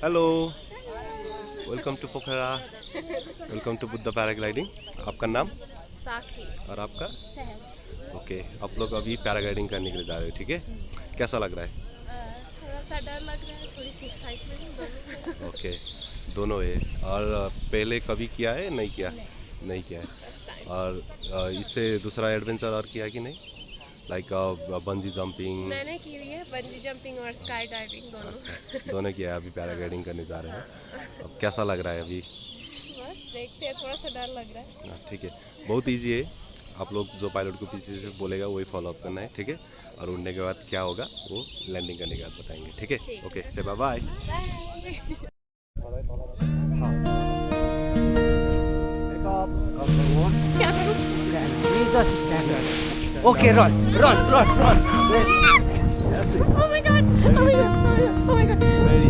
Hello, welcome to Pokhara, welcome to Buddha paragliding. आपका नाम? साखी। और आपका? सहज। ओके, आप लोग अभी पैराग्लाइडिंग करने के लिए जा रहे हो, ठीक है? कैसा लग रहा है? थोड़ा सा डर लग रहा है, थोड़ी सी एक्साइटमेंट। ओके, दोनों है। और पहले कभी किया है? नहीं किया? नहीं किया है। और इससे दूसरा एडवेंचर और किया कि नहीं? Like bungee jumping? मैंने की हुई है बंजी जंपिंग और स्काई डाइविंग दोनों। अच्छा, दोनों किया है। अभी पैराग्लाइडिंग करने जा रहे हैं। अब कैसा लग रहा है अभी? बस देखते हैं, थोड़ा सा डर लग रहा है। ठीक है, बहुत इजी है। आप लोग जो पायलट को पीछे से बोलेगा वही फॉलो अप करना है, ठीक है? और उड़ने के बाद क्या होगा वो लैंडिंग करने के बाद बताएंगे, ठीक है? Okay, say bye bye. Okay, run. Oh my god! Oh my god! Oh my god! Very.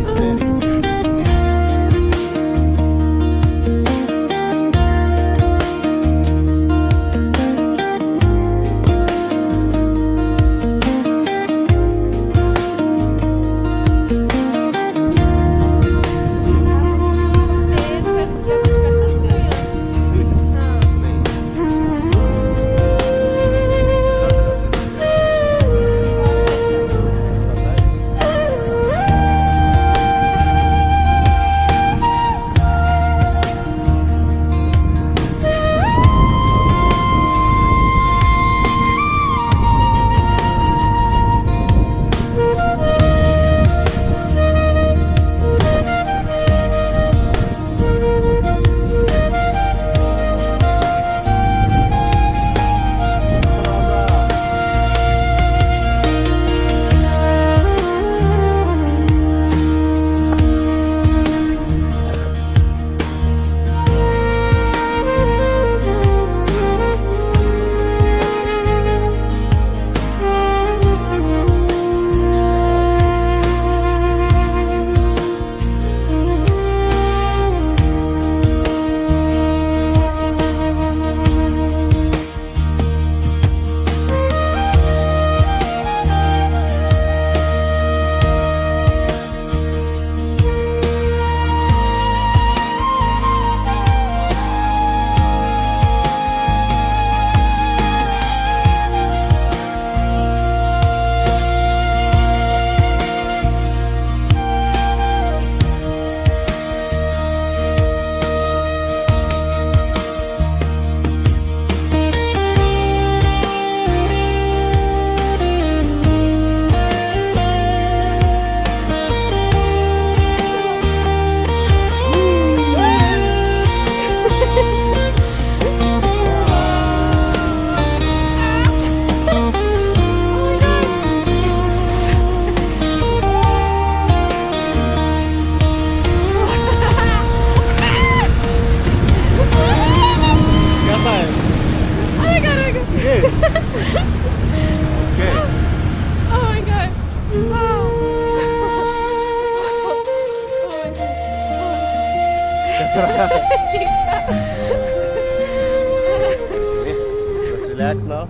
Just relax now.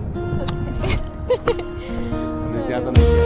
ज़्यादा नहीं किया।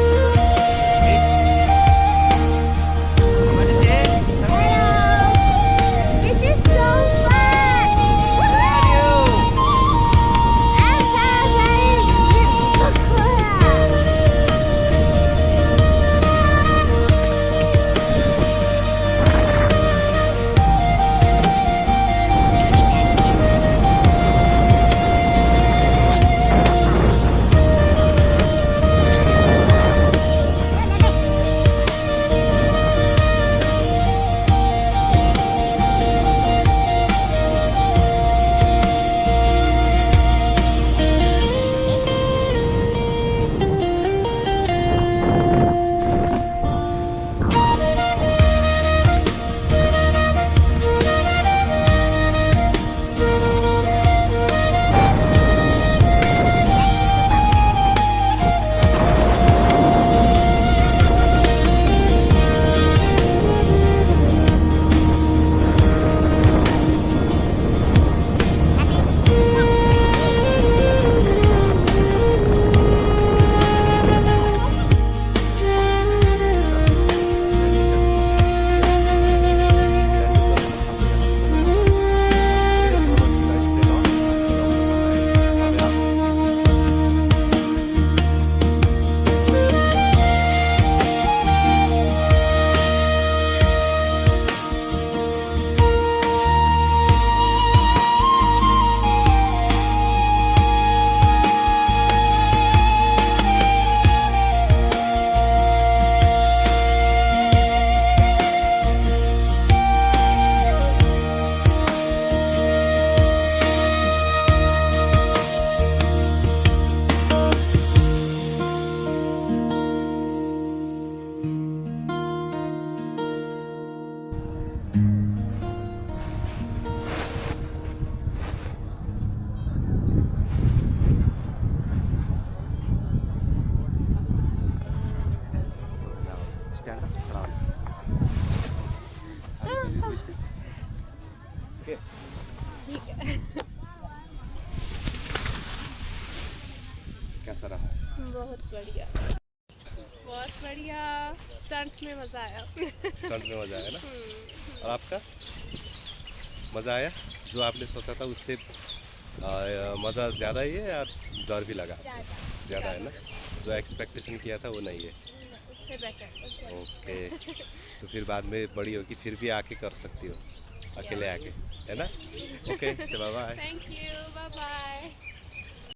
ओके ठीक है। कैसा रहा? बहुत बढ़िया, बहुत बढ़िया। स्टंट में मज़ा आया। स्टंट में मज़ा आया ना? और आपका मज़ा आया? जो आपने सोचा था उससे मज़ा ज़्यादा ही है या डर भी लगा? ज़्यादा है ना? जो एक्सपेक्टेशन किया था वो नहीं है। उससे बेटर। ओके, तो फिर बाद में बड़ी होगी फिर भी आके कर सकती हो, अकेले आके, है ना? Okay, say bye bye. Thank you, bye bye.